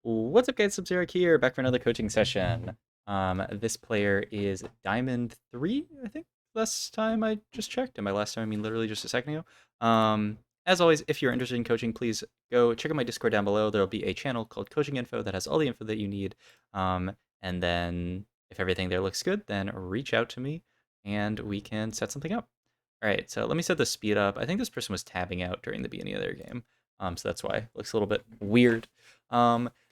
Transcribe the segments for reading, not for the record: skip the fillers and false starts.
What's up, guys? Sub-Zero here, back for another coaching session. This player is Diamond 3, I think, last time I just checked. And by last time, I mean literally just a second ago. As always, if you're interested in coaching, please go check out my Discord down below. There'll be a channel called Coaching Info that has all the info that you need. And then, if everything there looks good, then reach out to me, and we can set something up. All right, so let me set the speed up. I think this person was tabbing out during the beginning of their game. So that's why it looks a little bit weird.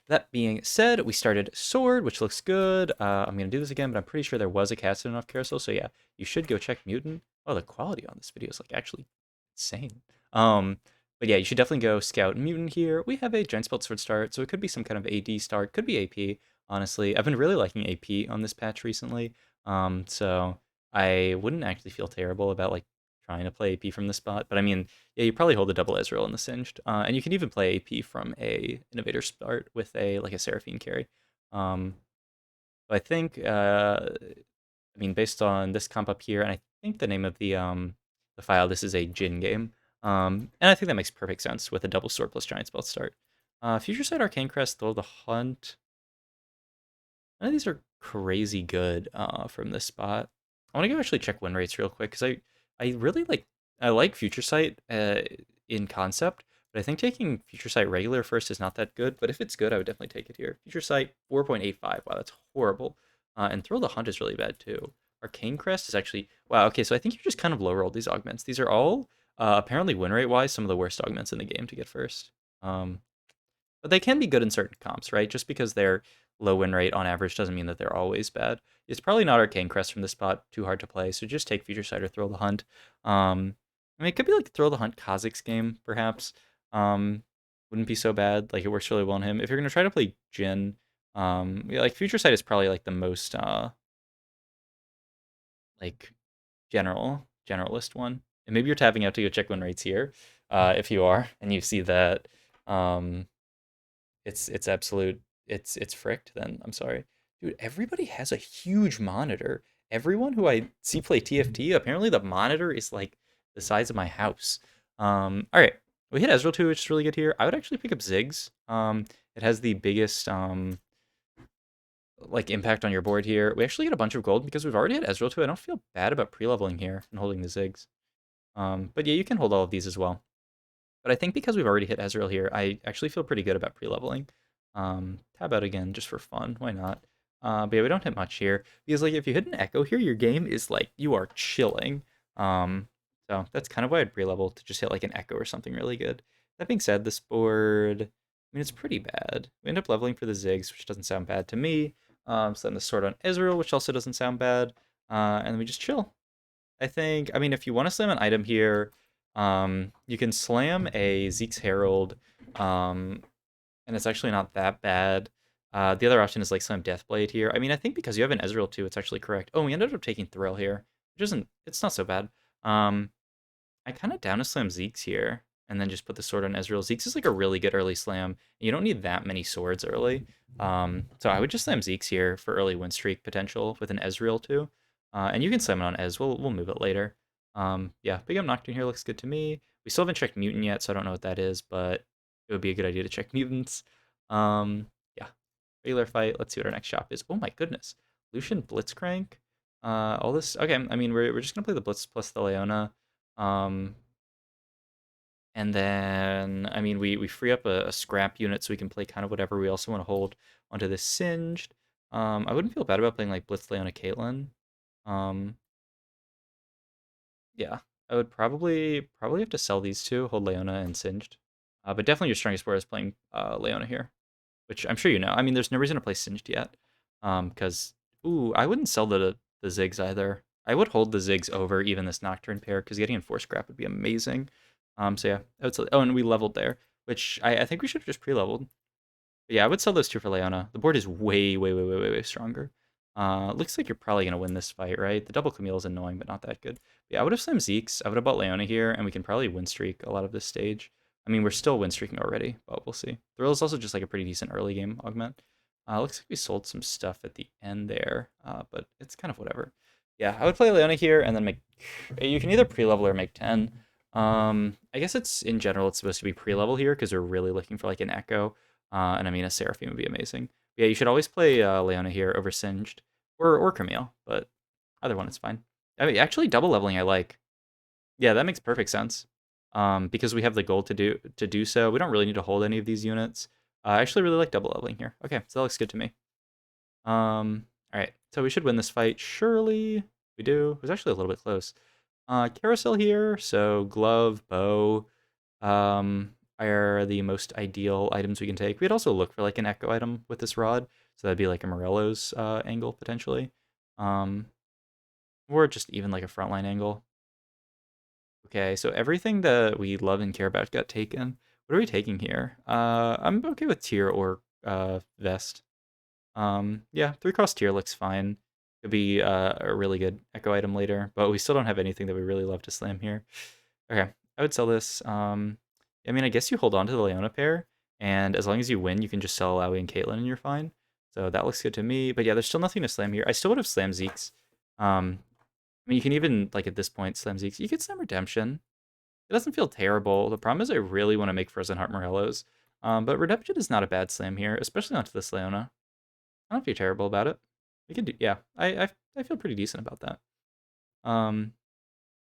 That being said, we started Sword, which looks good. I'm going to do this again, but I'm pretty sure there was a casted enough carousel. So yeah, you should go check Mutant. Oh, the quality on this video is like actually insane. But yeah, you should definitely go scout Mutant here. We have a Giant Spelled Sword start, so it could be some kind of AD start, could be AP, honestly. I've been really liking AP on this patch recently. So I wouldn't actually feel terrible about like trying to play AP from this spot. But I mean, yeah, you probably hold a double Ezreal in the Singed, and you can even play AP from a Innovator start with a like a Seraphine carry. Um, but I think, I mean, based on this comp up here, and I think the name of the file, this is a Jin game, and I think that makes perfect sense with a double sword plus giant spell start. Future Sight Arcane Crest, Thrill the Hunt. None of these are crazy good from this spot. I want to go actually check win rates real quick because I really like Future Sight in concept, but I think taking Future Sight regular first is not that good. But if it's good, I would definitely take it here. Future Sight 4.85. Wow, that's horrible. And Thrill the Hunt is really bad too. Arcane Crest is actually wow. Okay, so I think you just kind of low rolled these augments. These are all apparently win rate wise some of the worst augments in the game to get first. Um, but they can be good in certain comps, right? Just because they're low win rate on average doesn't mean that they're always bad. It's probably not Arcane Crest from this spot, too hard to play, so just take Future Sight or Thrill the Hunt. I mean, it could be like Thrill the Hunt Kha'Zix game, perhaps. Um, wouldn't be so bad. Like, it works really well on him. If you're going to try to play Jin, yeah, like Future Sight is probably like the most, like, generalist one. And maybe you're tapping out to go check win rates here, if you are, and you see that, um, it's absolute it's fricked, then I'm sorry. Dude, everybody has a huge monitor. Everyone who I see play TFT, apparently the monitor is like the size of my house. All right. We hit Ezreal too, which is really good here. I would actually pick up Ziggs. It has the biggest like impact on your board here. We actually get a bunch of gold because we've already had Ezreal too. I don't feel bad about pre-leveling here and holding the Ziggs. But yeah, you can hold all of these as well. But I think because we've already hit Ezreal here, I actually feel pretty good about pre-leveling. Tab out again just for fun. Why not? But yeah, we don't hit much here. Because like if you hit an Echo here, your game is like you are chilling. So that's kind of why I'd pre-level to just hit like an Echo or something really good. That being said, this board, I mean, it's pretty bad. We end up leveling for the Ziggs, which doesn't sound bad to me. So then the sword on Ezreal, which also doesn't sound bad. And then we just chill. I think, I mean, if you want to slam an item here, you can slam a Zeke's Herald, um, and it's actually not that bad. The other option is like slam Deathblade here. I mean, I think because you have an Ezreal too, it's actually correct. Oh, we ended up taking Thrill here, which isn't, it's not so bad. I kind of down to slam Zeke's here, and then just put the sword on Ezreal. Zeke's is like a really good early slam. You don't need that many swords early. So I would just slam Zeke's here for early win streak potential with an Ezreal too. And you can slam it on Ez. We'll move it later. Yeah, Big M Nocturne here looks good to me. We still haven't checked Mutant yet, so I don't know what that is, but it would be a good idea to check Mutants. Yeah, regular fight. Let's see what our next shop is. Oh my goodness. Lucian Blitzcrank. All this. Okay, I mean, we're just going to play the Blitz plus the Leona. Um, and then, I mean, we free up a scrap unit so we can play kind of whatever we also want to hold onto this Singed. I wouldn't feel bad about playing like Blitz Leona Caitlyn. Um, yeah, I would probably have to sell these two, hold Leona and Singed. But definitely your strongest board is playing Leona here, which I'm sure you know. I mean, there's no reason to play Singed yet, because ooh, I wouldn't sell the Ziggs either. I would hold the Ziggs over even this Nocturne pair because getting Enforced Scrap would be amazing. So yeah, I would sell, oh, and we leveled there, which I think we should have just pre-leveled. But yeah, I would sell those two for Leona. The board is way stronger. Looks like you're probably gonna win this fight, right? The double Camille is annoying, but not that good. But yeah, I would have slammed Zeke's. I would have bought Leona here, and we can probably win streak a lot of this stage. I mean, we're still win streaking already, but we'll see. Thrill is also just like a pretty decent early game augment. Looks like we sold some stuff at the end there, but it's kind of whatever. Yeah, I would play Leona here and then make. You can either pre-level or make 10. I guess it's in general it's supposed to be pre-level here because we're really looking for like an Echo. And I mean, a Seraphim would be amazing. Yeah, you should always play Leona here over Singed or Camille, but either one is fine. I mean, actually, double leveling I like. Yeah, that makes perfect sense. Because we have the goal to do so. We don't really need to hold any of these units. I actually really like double leveling here. Okay, so that looks good to me. All right, so we should win this fight. Surely we do. It was actually a little bit close. Carousel here. So glove, bow, are the most ideal items we can take. We'd also look for like an echo item with this rod. So that'd be like a Morello's angle potentially. Um, or just even like a frontline angle. Okay, so everything that we love and care about got taken. What are we taking here? I'm okay with tier or vest. Yeah, 3-cost tier looks fine. Could be a really good echo item later, but we still don't have anything that we really love to slam here. Okay, I would sell this. I mean, I guess you hold on to the Leona pair, and as long as you win, you can just sell Alawi and Caitlyn, and you're fine. So that looks good to me. But yeah, there's still nothing to slam here. I still would have slammed Zeke's. I mean, you can even like at this point slam Zeke's. You could slam Redemption. It doesn't feel terrible. The problem is I really want to make Frozen Heart Morellos. But Redemption is not a bad slam here, especially onto this Leona. I don't feel terrible about it. We can do, yeah. I feel pretty decent about that. I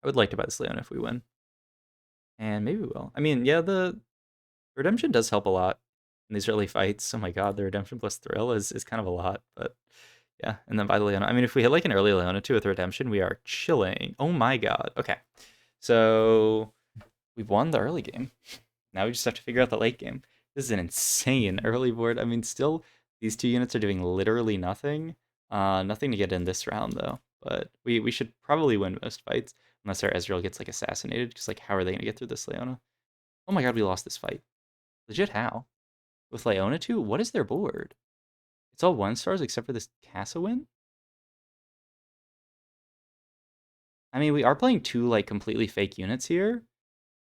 would like to buy this Leona if we win, and maybe we will. I mean, yeah, the redemption does help a lot in these early fights. Oh my god, the redemption plus thrill is kind of a lot, but yeah. And then buy the Leona. I mean, if we hit like an early Leona too with redemption, we are chilling. Oh my god. Okay, so we've won the early game. Now we just have to figure out the late game. This is an insane early board. I mean, still, these two units are doing literally nothing. Nothing to get in this round, though. But we should probably win most fights, unless our Ezreal gets, like, assassinated. Because, like, how are they going to get through this Leona? Oh my god, we lost this fight. Legit, how? With Leona too? What is their board? It's all 1-stars except for this Casa win? I mean, we are playing two, like, completely fake units here.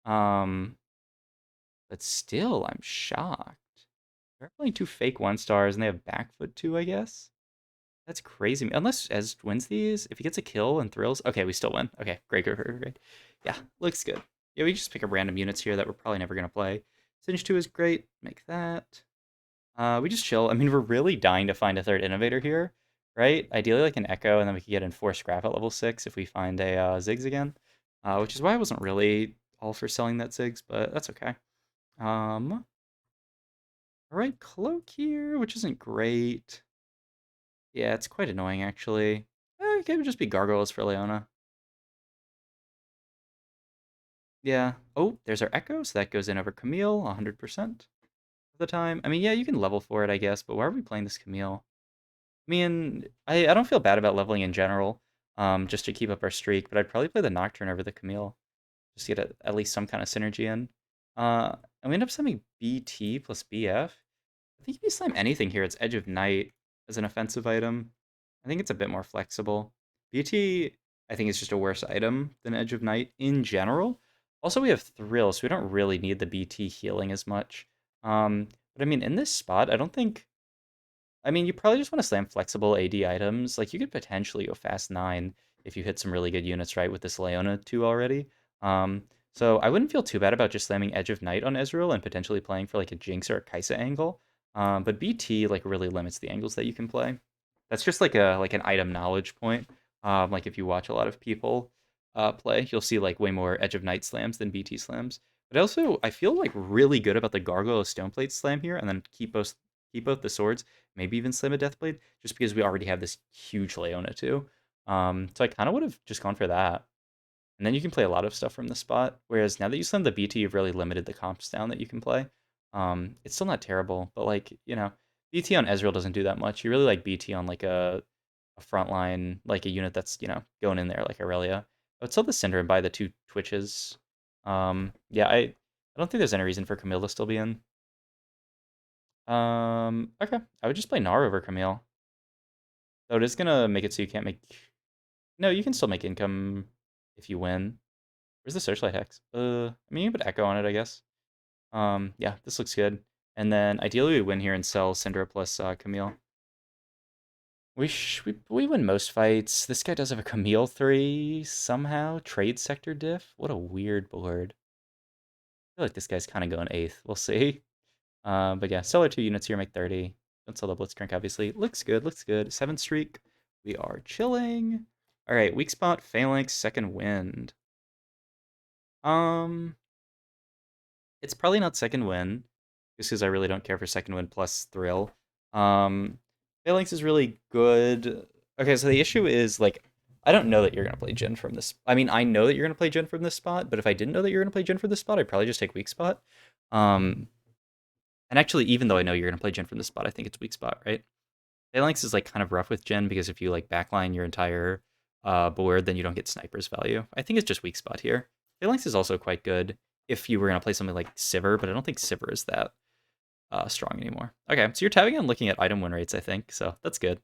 Um, but still, I'm shocked. They're playing two fake 1-stars, and they have backfoot too, I guess. That's crazy. Unless Ez wins these, if he gets a kill and thrills. Okay, we still win. Okay, great, great, great, great. Yeah, looks good. Yeah, we just pick up random units here that we're probably never going to play. Singe 2 is great. Make that. We just chill. I mean, we're really dying to find a third innovator here, right? Ideally, like an Echo, and then we could get enforced scrap at level 6 if we find a Ziggs again. Which is why I wasn't really all for selling that Ziggs, but that's okay. All right, Cloak here, which isn't great. Yeah, it's quite annoying, actually. It would just be Gargoyles for Leona. Yeah. Oh, there's our Echo, so that goes in over Camille 100% of the time. I mean, yeah, you can level for it, I guess, but why are we playing this Camille? I mean, I don't feel bad about leveling in general, just to keep up our streak, but I'd probably play the Nocturne over the Camille, just to get at least some kind of synergy in. And we end up summoning BT plus BF. I think if you slam anything here, it's Edge of Night as an offensive item. I think it's a bit more flexible. BT, I think, is just a worse item than Edge of Night in general. Also, we have Thrill, so we don't really need the BT healing as much. But I mean, in this spot, I don't think. I mean, you probably just want to slam flexible AD items. Like, you could potentially go fast 9 if you hit some really good units, right, with this Leona 2 already. Um, so I wouldn't feel too bad about just slamming Edge of Night on Ezreal and potentially playing for, like, a Jinx or a Kai'Sa angle. But BT, like, really limits the angles that you can play. That's just like an item knowledge point. Like, if you watch a lot of people play, you'll see, like, way more Edge of Night slams than BT slams. But also, I feel, like, really good about the Gargoyle Stoneplate slam here, and then keep both the swords, maybe even slam a Deathblade, just because we already have this huge Leona too. So I kind of would have just gone for that. And then you can play a lot of stuff from the spot. Whereas now that you slam the BT, you've really limited the comps down that you can play. It's still not terrible, but like, BT on Ezreal doesn't do that much. You really like BT on like a front line, like a unit that's, going in there like Aurelia. I would sell the Cinder and buy the 2 Twitches. Yeah, I don't think there's any reason for Camille to still be in. Okay. I would just play Gnar over Camille. So it is gonna make it so you can't make. No, you can still make income if you win. Where's the Searchlight Hex? I mean, you can put Echo on it, I guess. Yeah, this looks good. And then ideally we win here and sell Syndra plus Camille. We win most fights. This guy does have a Camille 3 somehow. Trade sector diff. What a weird board. I feel like this guy's kind of going 8th. We'll see. But yeah, sell our 2 units here, make 30. Don't sell the Blitzcrank, obviously. Looks good, looks good. 7 streak. We are chilling. All right, weak spot, Phalanx, second wind. Um, it's probably not second wind, just because I really don't care for second wind plus thrill. Um, Phalanx is really good. Okay, so the issue is like I don't know that you're gonna play Jin from this. I mean, I know that you're gonna play Jin from this spot, but if I didn't know that you're gonna play Jin from this spot, I'd probably just take weak spot. Um, and actually, even though I know you're gonna play Jin from this spot, I think it's weak spot, right? Phalanx is like kind of rough with Jin because if you like backline your entire board, then you don't get sniper's value. I think it's just weak spot here. Phalanx is also quite good if you were gonna play something like Sivir, but I don't think Sivir is that strong anymore. Okay, so you're tabbing and looking at item win rates, I think, so that's good.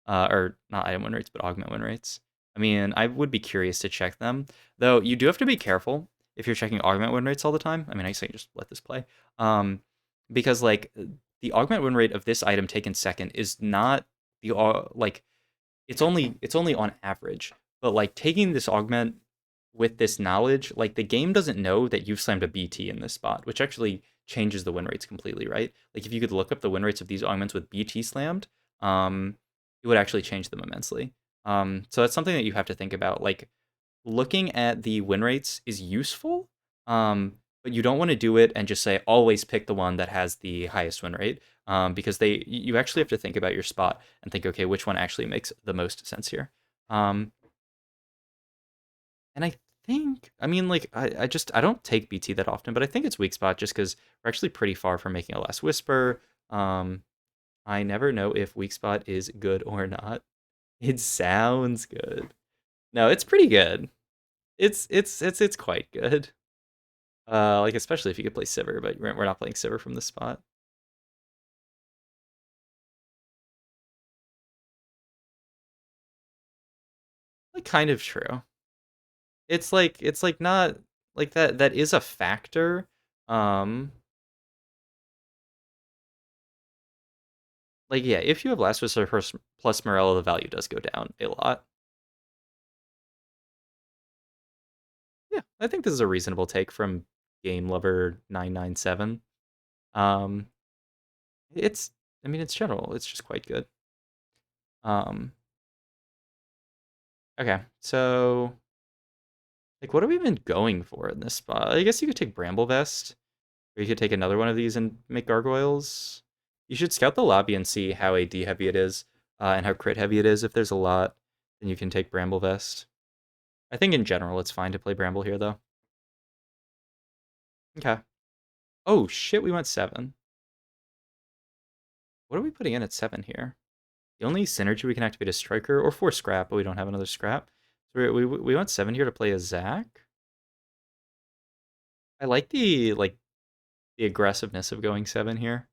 Or not item win rates, but augment win rates. I mean, I would be curious to check them, though. You do have to be careful if you're checking augment win rates all the time. I mean, I say just let this play, because like the augment win rate of this item taken second is not the like it's only on average, but like taking this augment with this knowledge, like the game doesn't know that you've slammed a BT in this spot, which actually changes the win rates completely, right? Like if you could look up the win rates of these augments with BT slammed, it would actually change them immensely. So that's something that you have to think about. Like looking at the win rates is useful, but you don't want to do it and just say always pick the one that has the highest win rate, because you actually have to think about your spot and think, okay, which one actually makes the most sense here. Um, and I think, I mean, like, I don't take BT that often, but I think it's weak spot just because we're actually pretty far from making a Last Whisper. I never know if weak spot is good or not. It sounds good. No, it's pretty good. It's quite good. Like especially if you could play Sivir, but we're not playing Sivir from this spot. Like kind of true. It's like not like that is a factor. Um, like yeah, if you have Last Whisper plus Morello, the value does go down a lot. Yeah, I think this is a reasonable take from Game Lover 997. Um, it's I mean it's general. It's just quite good. Um, okay, so like what have we been going for in this spot? I guess you could take Bramble Vest. Or you could take another one of these and make gargoyles. You should scout the lobby and see how AD heavy it is, and how crit heavy it is. If there's a lot, then you can take Bramble Vest. I think in general it's fine to play Bramble here, though. Okay. Oh, shit, we went 7. What are we putting in at 7 here? The only synergy we can activate is Striker, or 4 Scrap, but we don't have another Scrap. So we went 7 here to play a Zac. I like the aggressiveness of going 7 here.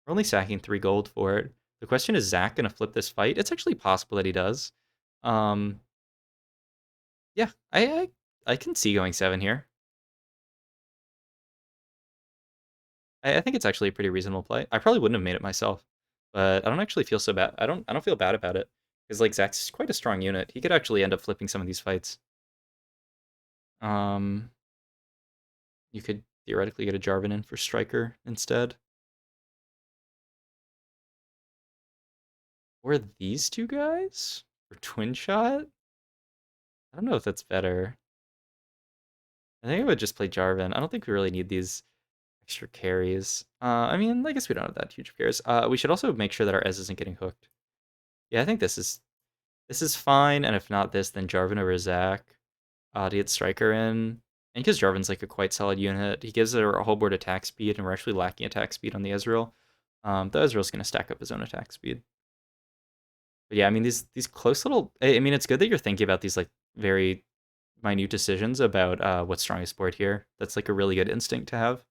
We're only sacking 3 gold for it. The question is Zac gonna flip this fight? It's actually possible that he does. Um, yeah, I can see going 7 here. I think it's actually a pretty reasonable play. I probably wouldn't have made it myself, but I don't actually feel so bad. I don't feel bad about it because like Zac's quite a strong unit. He could actually end up flipping some of these fights. Um, you could theoretically get a Jarvan in for Striker instead, or these two guys for Twin Shot. I don't know if that's better. I think I would just play Jarvan. I don't think we really need these extra carries. I mean, I guess we don't have that huge of carries. We should also make sure that our Ez isn't getting hooked. Yeah, I think this is fine, and if not this, then Jarvan over Zac. To get Striker in. And because Jarvan's like a quite solid unit, he gives our whole board attack speed, and we're actually lacking attack speed on the Ezreal. The Ezreal's going to stack up his own attack speed. But yeah, I mean, these close little... I mean, it's good that you're thinking about these like very minute decisions about what's strongest board here. That's like a really good instinct to have.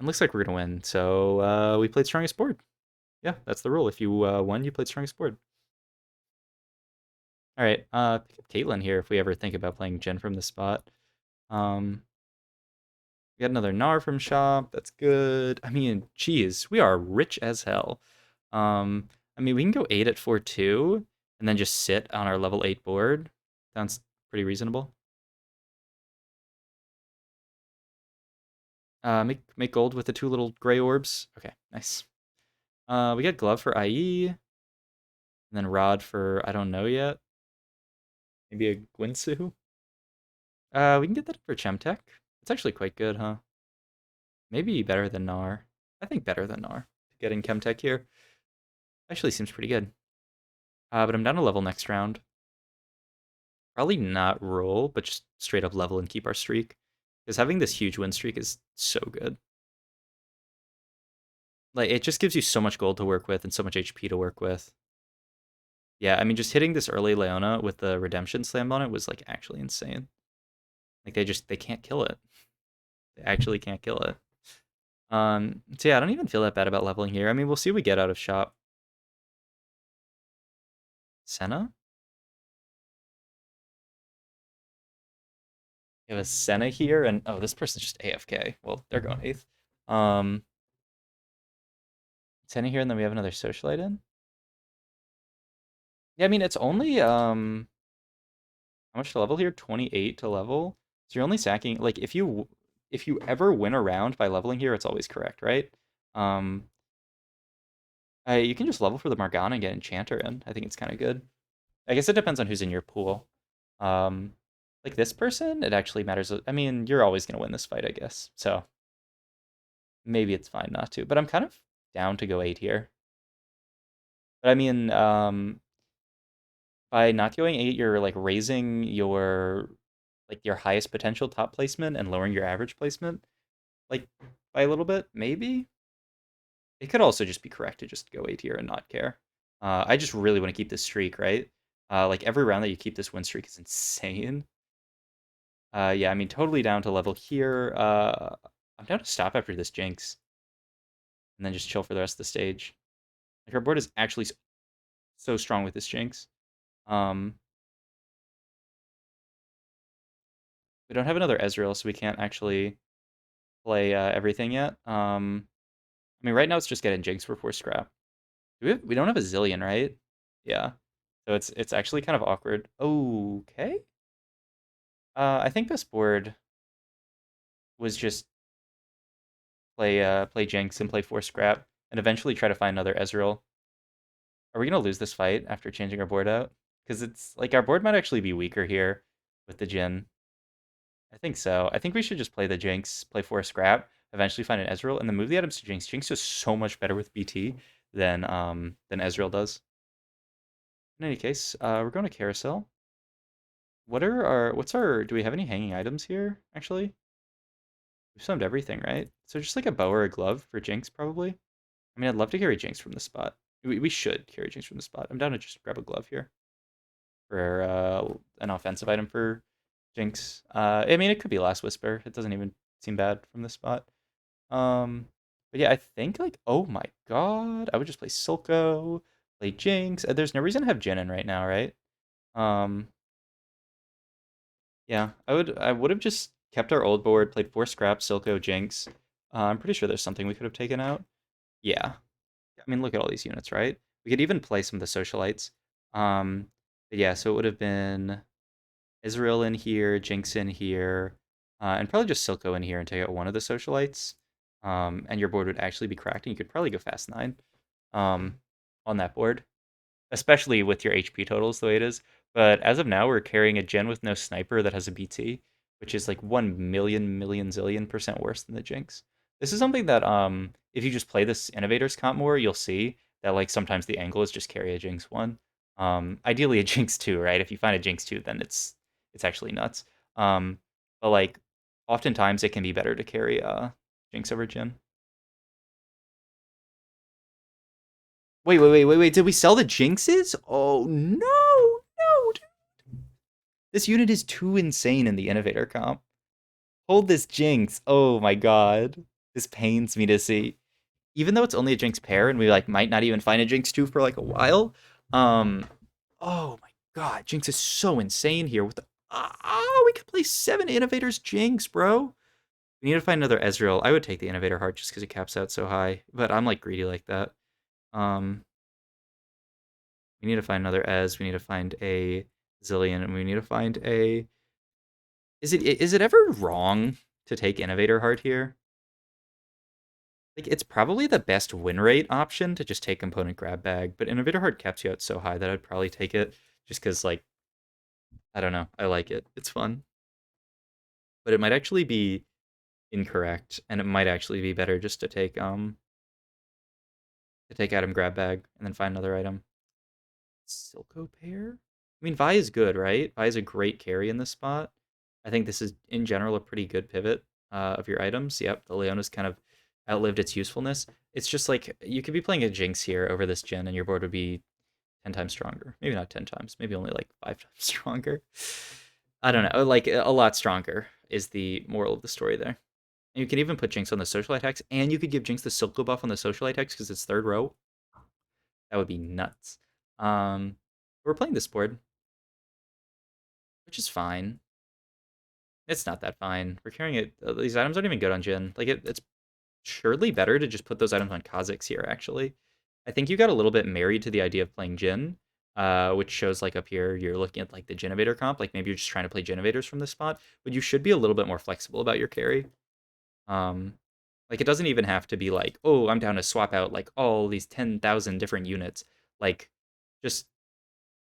And looks like we're going to win. So we played strongest board. Yeah, that's the rule. If you won, you played strongest board. All right, pick up Caitlyn here if we ever think about playing Jhin from the spot. We got another Gnar from shop. That's good. I mean, geez, we are rich as hell. I mean, we can go 8 at 4-2 and then just sit on our level 8 board. Sounds pretty reasonable. Make gold with the 2 little gray orbs. Okay, nice. We get glove for IE, and then rod for I don't know yet. Maybe a Gwinsu. We can get that for Chemtech. It's actually quite good, huh? Maybe better than Gnar. I think better than Gnar. Getting Chemtech here actually seems pretty good. But I'm down to level next round. Probably not roll, but just straight up level and keep our streak. Because having this huge win streak is so good. Like, it just gives you so much gold to work with and so much HP to work with. Yeah, I mean, just hitting this early Leona with the Redemption Slam on it was, like, actually insane. Like, they can't kill it. They actually can't kill it. So yeah, I don't even feel that bad about leveling here. I mean, we'll see what we get out of shop. Senna? We have a Senna here, and oh, this person's just AFK. Well, they're going 8th. Senna here, and then we have another Socialite in. Yeah, I mean, it's only, how much to level here? 28 to level. So you're only sacking, like, if you ever win a round by leveling here, it's always correct, right? Um, you can just level for the Morgana and get Enchanter in. I think it's kind of good. I guess it depends on who's in your pool. Um, like this person, it actually matters. I mean, you're always going to win this fight, I guess. So maybe it's fine not to. But I'm kind of down to go 8 here. But I mean, by not going 8, you're like raising your highest potential top placement and lowering your average placement like by a little bit, maybe. It could also just be correct to just go 8 here and not care. I just really want to keep this streak, right? Like every round that you keep this win streak is insane. Yeah, I mean, totally down to level here. I'm down to stop after this Jinx. And then just chill for the rest of the stage. Like, our board is actually so strong with this Jinx. Um, we don't have another Ezreal, so we can't actually play everything yet. I mean, right now it's just getting Jinx for 4 scrap. We don't have a Zillion, right? Yeah. So it's actually kind of awkward. Okay. I think this board was just play Jinx and play 4 scrap and eventually try to find another Ezreal. Are we gonna lose this fight after changing our board out? Because it's like our board might actually be weaker here with the Jhin. I think so. I think we should just play the Jinx, play 4 scrap, eventually find an Ezreal, and then move the items to Jinx. Jinx is so much better with BT than Ezreal does. In any case, we're going to Carousel. Do we have any hanging items here, actually? We've summed everything, right? So just like a bow or a glove for Jinx, probably. I mean, I'd love to carry Jinx from the spot. We should carry Jinx from the spot. I'm down to just grab a glove here for an offensive item for Jinx. I mean, it could be Last Whisper. It doesn't even seem bad from this spot. But yeah, I think like, oh my god, I would just play Silco, play Jinx. There's no reason to have Jhin in right now, right? Um, yeah, I would have just kept our old board, played 4 scrap, Silco, Jinx. I'm pretty sure there's something we could have taken out. Yeah. I mean, look at all these units, right? We could even play some of the socialites. But yeah, so it would have been Israel in here, Jinx in here, and probably just Silco in here and take out one of the socialites. And your board would actually be cracked, and you could probably go fast 9 on that board, especially with your HP totals the way it is. But as of now, we're carrying a Gen with no sniper that has a BT, which is like 1 million zillion percent worse than the Jinx. This is something that if you just play this Innovators comp more, you'll see that like sometimes the angle is just carry a Jinx 1. Ideally a Jinx 2, right? If you find a Jinx 2, then it's actually nuts. But like oftentimes it can be better to carry Jinx over Jhin. Wait. Did we sell the Jinxes? Oh no, no, dude. This unit is too insane in the Innovator comp. Hold this Jinx. Oh my god. This pains me to see. Even though it's only a Jinx pair and we like might not even find a Jinx 2 for like a while. Oh my god, Jinx is so insane here with the we could play 7 Innovators Jinx, bro. We need to find another Ezreal. I would take the Innovator Heart just because it caps out so high, but I'm like greedy like that. We need to find another Ez. We need to find a Zillion, and we need to find a. Is it ever wrong to take Innovator Heart here? Like, it's probably the best win rate option to just take component grab bag, but Innovator Heart caps you out so high that I'd probably take it just because, like, I don't know, I like it. It's fun. But it might actually be incorrect, and it might actually be better just to take item grab bag and then find another item. Silco pair? I mean, Vi is good, right? Vi is a great carry in this spot. I think this is, in general, a pretty good pivot of your items. Yep, the Leona's kind of outlived its usefulness. It's just like, you could be playing a Jinx here over this gen, and your board would be 10 times stronger. Maybe not 10 times, maybe only like 5 times stronger. I don't know, like, a lot stronger is the moral of the story there. And you can even put Jinx on the Socialite Hex, and you could give Jinx the Silco buff on the Socialite Hex because it's third row. That would be nuts. We're playing this board, which is fine. It's not that fine. We're carrying it. These items aren't even good on Jin. Like, it's surely better to just put those items on Kha'Zix here, actually. I think you got a little bit married to the idea of playing Jin, which shows, like, up here, you're looking at, like, the Jinovator comp. Like, maybe you're just trying to play Jinovators from this spot, but you should be a little bit more flexible about your carry. Um, like, it doesn't even have to be like, oh, I'm down to swap out, like, all these 10,000 different units. Like, just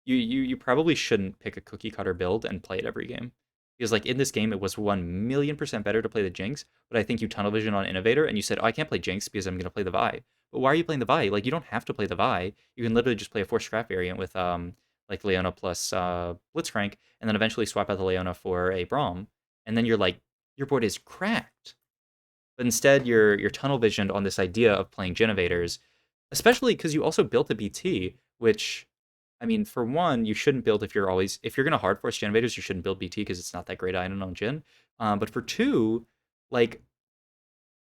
you probably shouldn't pick a cookie cutter build and play it every game. Because, like, in this game, it was 1,000,000% better to play the Jinx, but I think you tunnel vision on Innovator and you said, oh, I can't play Jinx because I'm going to play the Vi. But why are you playing the Vi? Like, you don't have to play the Vi. You can literally just play a 4 scrap variant with like Leona plus Blitzcrank, and then eventually swap out the Leona for a Braum, and then you're like, your board is cracked. But instead, you're tunnel visioned on this idea of playing Genovators, especially because you also built a BT, which, I mean, for one, you shouldn't build if you're gonna hard force Genovators, you shouldn't build BT because it's not that great item on Jin. But for two, like,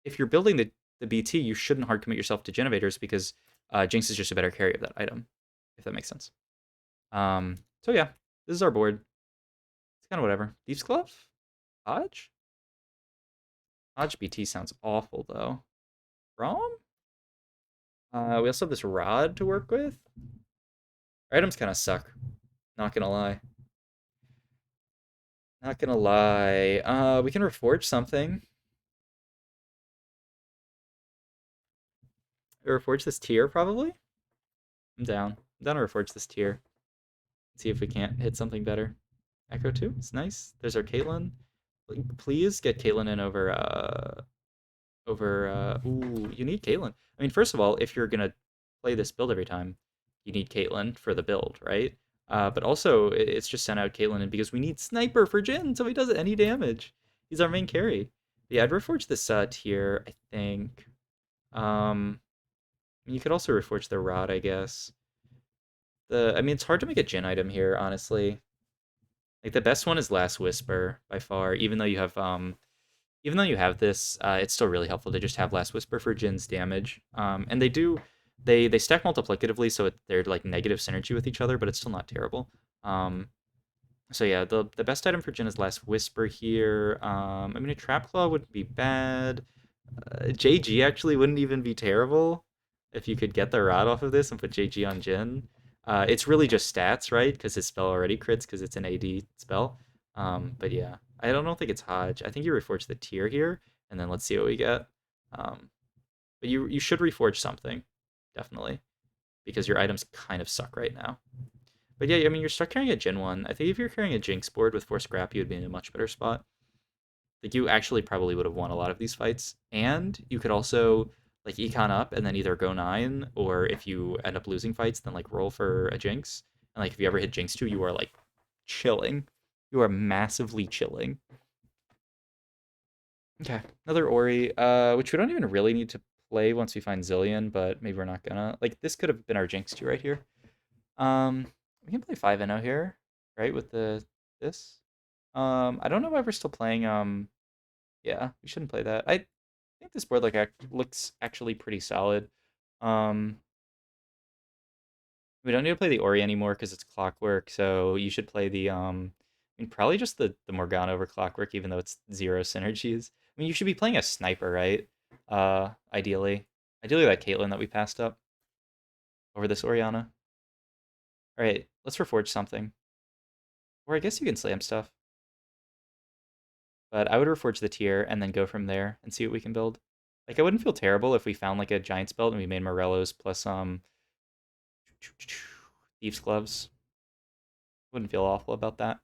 if you're building the BT, you shouldn't hard commit yourself to Genovators because Jinx is just a better carry of that item, if that makes sense. So yeah, this is our board. It's kind of whatever. Thieves Glove? Hodge? Hodge BT sounds awful though. Rom? We also have this rod to work with. Our items kind of suck. Not gonna lie. Not gonna lie. We can reforge something. Reforge this tier, probably? I'm down. I'm down to reforge this tier. See if we can't hit something better. Echo 2? It's nice. There's our Caitlyn. Please get Caitlyn in ooh, you need Caitlyn. I mean, first of all, if you're gonna play this build every time, you need Caitlyn for the build, right? But also, it's just sent out Caitlyn in because we need Sniper for Jin, so he does any damage. He's our main carry. But yeah, I'd reforge this tier, I think. You could also reforge the Rod, I guess. I mean, it's hard to make a Jin item here, honestly. Like, the best one is Last Whisper by far, even though you have this, it's still really helpful to just have Last Whisper for Jin's damage. And they stack multiplicatively, so they're like negative synergy with each other, but it's still not terrible. So yeah, the best item for Jin is Last Whisper here. I mean, a Trap Claw wouldn't be bad. JG actually wouldn't even be terrible if you could get the rod off of this and put JG on Jin. It's really just stats, right? Because his spell already crits because it's an AD spell. But yeah, I don't think it's Hodge. I think you reforge the tier here, and then let's see what we get. But you should reforge something, definitely, because your items kind of suck right now. But yeah, I mean, you're stuck carrying a Jin one. I think if you're carrying a Jinx board with 4 scrap, you would be in a much better spot. Like, you actually probably would have won a lot of these fights, and you could also like econ up and then either go 9, or if you end up losing fights, then like roll for a Jinx. And like, if you ever hit Jinx 2, you are like chilling. You are massively chilling. Okay, another Ori, which we don't even really need to play once we find Zillion, but maybe we're not gonna. Like, this could have been our Jinx 2 right here. We can play 5 Inno here, right, with this. I don't know why we're still playing, yeah, we shouldn't play that. I think this board looks actually pretty solid. Um, we don't need to play the Ori anymore because it's Clockwork, so you should play I mean, probably just the Morgana over Clockwork, even though it's 0 synergies. I mean, you should be playing a Sniper, right? Ideally. Ideally that Caitlyn that we passed up over this Oriana. Alright, let's reforge something. Or I guess you can slam stuff. But I would reforge the tier and then go from there and see what we can build. Like, I wouldn't feel terrible if we found like a Giant's Belt and we made Morello's plus Thieves Gloves. Wouldn't feel awful about that.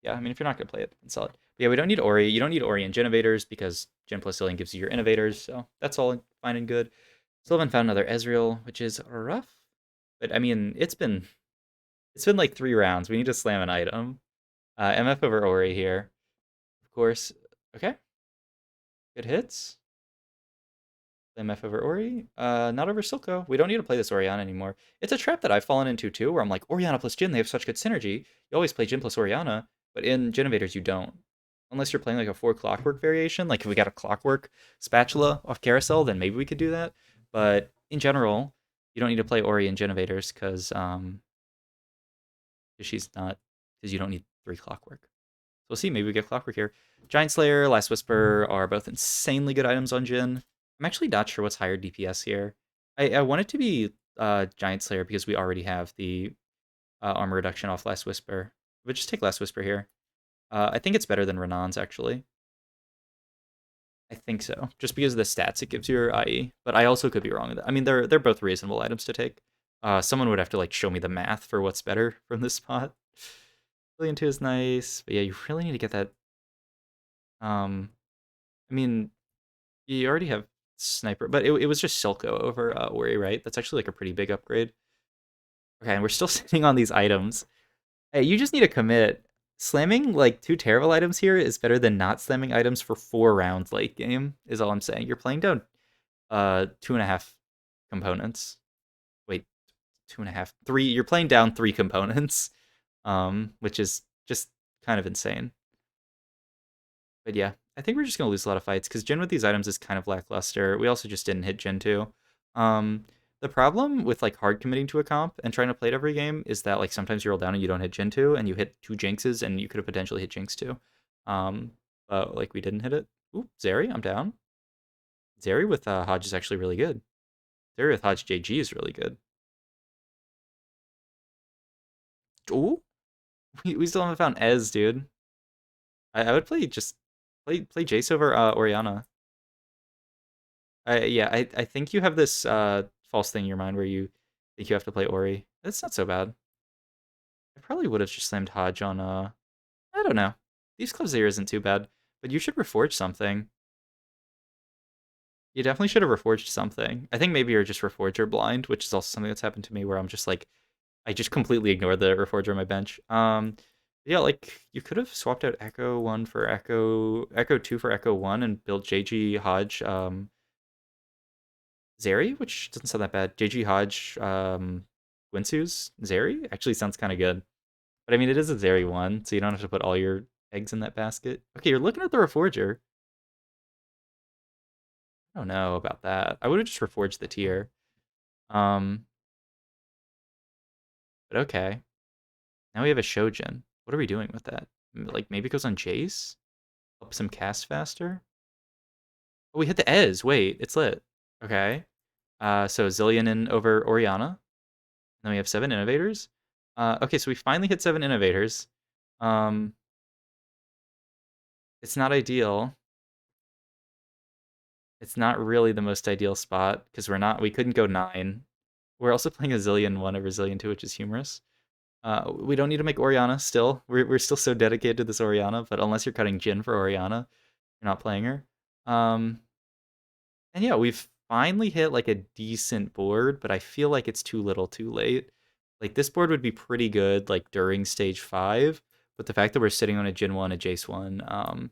Yeah, I mean, if you're not gonna play it, then sell it. But yeah, we don't need Ori. You don't need Ori and Innovators because Gen plus Zillion gives you your Innovators, so that's all fine and good. Still haven't found another Ezreal, which is rough. But I mean, it's been like 3 rounds. We need to slam an item. MF over Ori here, of course. Okay, good hits. MF over Ori. Not over Silco. We don't need to play this Orianna anymore. It's a trap that I've fallen into too, where I'm like, Orianna plus Jin, they have such good synergy. You always play Jin plus Orianna, but in Jin Invaders you don't. Unless you're playing like a 4 clockwork variation. Like if we got a clockwork spatula off Carousel, then maybe we could do that. But in general, you don't need to play Ori in Jin Invaders because she's not, because you don't need 3 clockwork. So we'll see, maybe we get clockwork here. Giant Slayer, Last Whisper are both insanely good items on Jin. I'm actually not sure what's higher DPS here. I want it to be Giant Slayer because we already have the armor reduction off Last Whisper. But just take Last Whisper here. I think it's better than Renan's, actually. I think so, just because of the stats it gives your IE. But I also could be wrong with that. I mean, they're both reasonable items to take. Someone would have to like show me the math for what's better from this spot. Billion 2 is nice, but yeah, you really need to get that. I mean, you already have Sniper, but it was just Silco over Ori, right? That's actually like a pretty big upgrade. Okay, and we're still sitting on these items. Hey, you just need to commit. Slamming like 2 terrible items here is better than not slamming items for 4 rounds late game, is all I'm saying. You're playing down 2.5 components. Wait, 2.5, 3. You're playing down 3 components, which is just kind of insane. But yeah, I think we're just gonna lose a lot of fights because Jin with these items is kind of lackluster. We also just didn't hit Jin 2. The problem with like hard committing to a comp and trying to play it every game is that like sometimes you roll down and you don't hit Jin 2 and you hit 2 Jinxes and you could have potentially hit Jinx 2. But like we didn't hit it. Ooh, Zeri, I'm down. Zeri with Hodge is actually really good. Zeri with Hodge JG is really good. Ooh, we still haven't found Ez, dude. I would play Jace over Orianna. I think you have this false thing in your mind where you think you have to play Ori. That's not so bad. I probably would have just slammed Hodge on I don't know. These Clubs here isn't too bad, but you should reforge something. You definitely should have reforged something. I think maybe you're just reforger blind, which is also something that's happened to me where I'm just like I just completely ignore the reforger on my bench. Yeah, like you could have swapped out Echo 1 for Echo 2 for Echo 1 and built JG Hodge Zeri, which doesn't sound that bad. JG Hodge, Winsu's Zeri actually sounds kind of good. But I mean, it is a Zeri one, so you don't have to put all your eggs in that basket. Okay, you're looking at the Reforger. I don't know about that. I would have just Reforged the tier. Um, but okay. Now we have a Shojin. What are we doing with that? Like, maybe it goes on Jace? Helps him cast faster? Oh, we hit the Ez. Wait, it's lit. Okay. So Zillion in over Orianna. Then we have 7 Innovators. Okay, so we finally hit 7 Innovators. Um, it's not ideal. It's not really the most ideal spot because we couldn't go 9. We're also playing a Zillion 1 over Zillion 2, which is humorous. We don't need to make Orianna still. We're still so dedicated to this Orianna, but unless you're cutting Jin for Orianna, you're not playing her. And yeah, we've finally hit like a decent board, but I feel like it's too little too late. Like this board would be pretty good like during stage 5, but the fact that we're sitting on a Jin 1, a Jace 1, not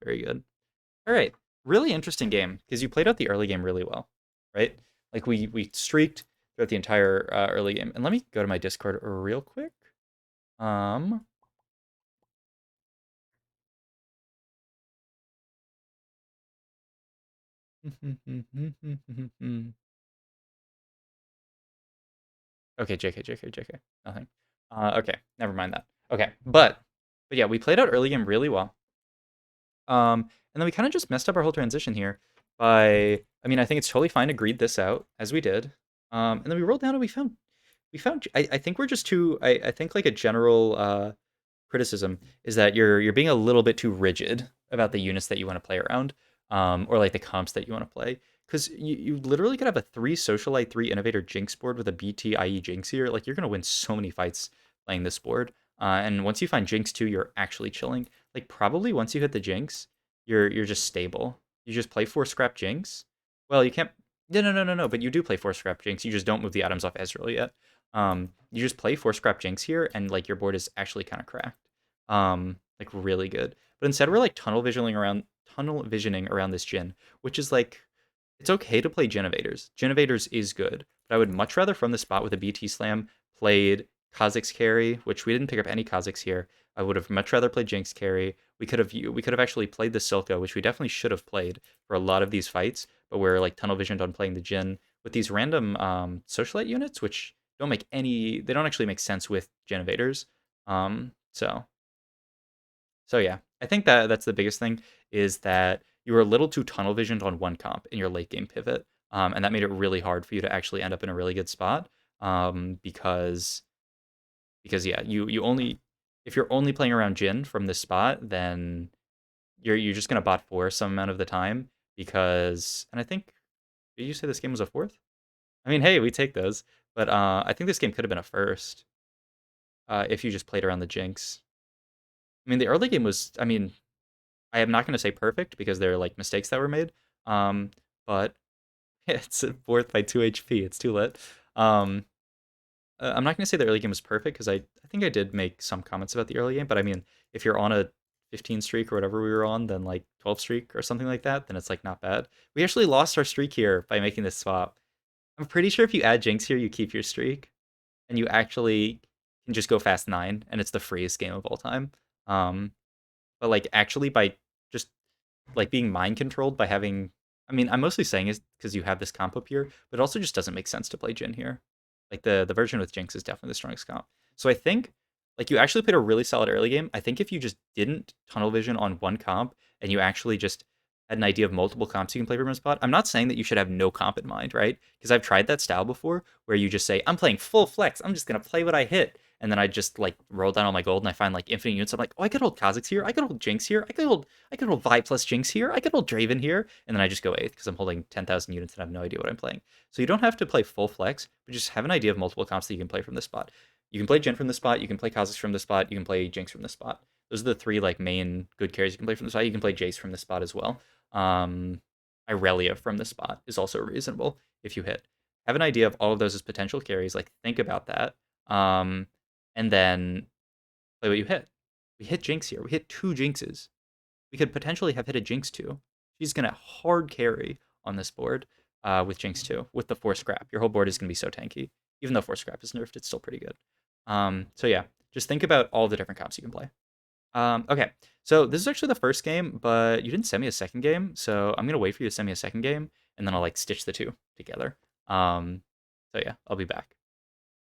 very good. All right, really interesting game because you played out the early game really well, right? Like we streaked throughout the entire early game. And let me go to my Discord real quick. Um, okay, JK. Nothing. Okay, never mind that. Okay, but yeah, we played out early game really well. And then we kind of just messed up our whole transition here by, I mean, I think it's totally fine to greed this out as we did. And then we rolled down and we found, I think we're just too, I think like a general criticism is that you're being a little bit too rigid about the units that you want to play around. or like the comps that you want to play. Because you literally could have a 3 Socialite, 3 Innovator Jinx board with a BT, i.e. Jinx here. Like, you're going to win so many fights playing this board. And once you find Jinx 2, you're actually chilling. Like, probably once you hit the Jinx, you're just stable. You just play 4 Scrap Jinx. Well, you can't. No. But you do play 4 Scrap Jinx. You just don't move the items off Ezreal yet. You just play 4 Scrap Jinx here, and like your board is actually kind of cracked. Like really good. But instead, we're like tunnel visioning around this Jhin, which is like it's okay to play Genevaders. Genevaders is good, but I would much rather from the spot with a BT Slam played Kha'Zix carry, which we didn't pick up any Kha'Zix here. I would have much rather played Jinx carry. We could have actually played the Silco, which we definitely should have played for a lot of these fights, but we're like tunnel visioned on playing the Jhin with these random socialite units, which they don't actually make sense with Genevaders. So yeah, I think that that's the biggest thing is that you were a little too tunnel visioned on one comp in your late game pivot, and that made it really hard for you to actually end up in a really good spot. Because yeah, you only if you're only playing around Jhin from this spot, then you're just gonna bot 4 some amount of the time because and I think did you say this game was a fourth? I mean, hey, we take those, but I think this game could have been a first if you just played around the Jinx. I mean, the early game was. I mean, I am not going to say perfect because there are like mistakes that were made. Um, but it's a fourth by 2 HP. It's too lit. I'm not going to say the early game was perfect because I think I did make some comments about the early game. But I mean, if you're on a 15 streak or whatever we were on, then like 12 streak or something like that, then it's like not bad. We actually lost our streak here by making this swap. I'm pretty sure if you add Jinx here, you keep your streak and you actually can just go fast 9 and it's the freest game of all time. But like actually by just like being mind controlled by having I mean, I'm mostly saying is because you have this comp up here, but it also just doesn't make sense to play Jhin here. Like the version with Jinx is definitely the strongest comp. So I think like you actually played a really solid early game. I think if you just didn't tunnel vision on one comp and you actually just had an idea of multiple comps you can play from a spot, I'm not saying that you should have no comp in mind, right? Because I've tried that style before where you just say, I'm playing full flex, I'm just gonna play what I hit. And then I just like roll down all my gold and I find like infinite units. I'm like, oh, I could hold Kha'Zix here, I could hold Jinx here, I could hold Vi plus Jinx here, I could hold Draven here, and then I just go 8th because I'm holding 10,000 units and I have no idea what I'm playing. So you don't have to play full flex, but just have an idea of multiple comps that you can play from this spot. You can play Jhin from this spot, you can play Kha'Zix from this spot, you can play Jinx from this spot. Those are the 3 like main good carries you can play from the spot. You can play Jace from this spot as well. Irelia from the spot is also reasonable if you hit. Have an idea of all of those as potential carries. Like think about that, and then play what you hit. We hit Jinx here. We hit 2 Jinxes. We could potentially have hit a Jinx 2. She's gonna hard carry on this board with Jinx 2 with the 4 scrap. Your whole board is gonna be so tanky. Even though 4 scrap is nerfed, it's still pretty good. So yeah, just think about all the different comps you can play. Okay, so this is actually the first game, but you didn't send me a second game, so I'm gonna wait for you to send me a second game, and then I'll like stitch the two together. So yeah, I'll be back.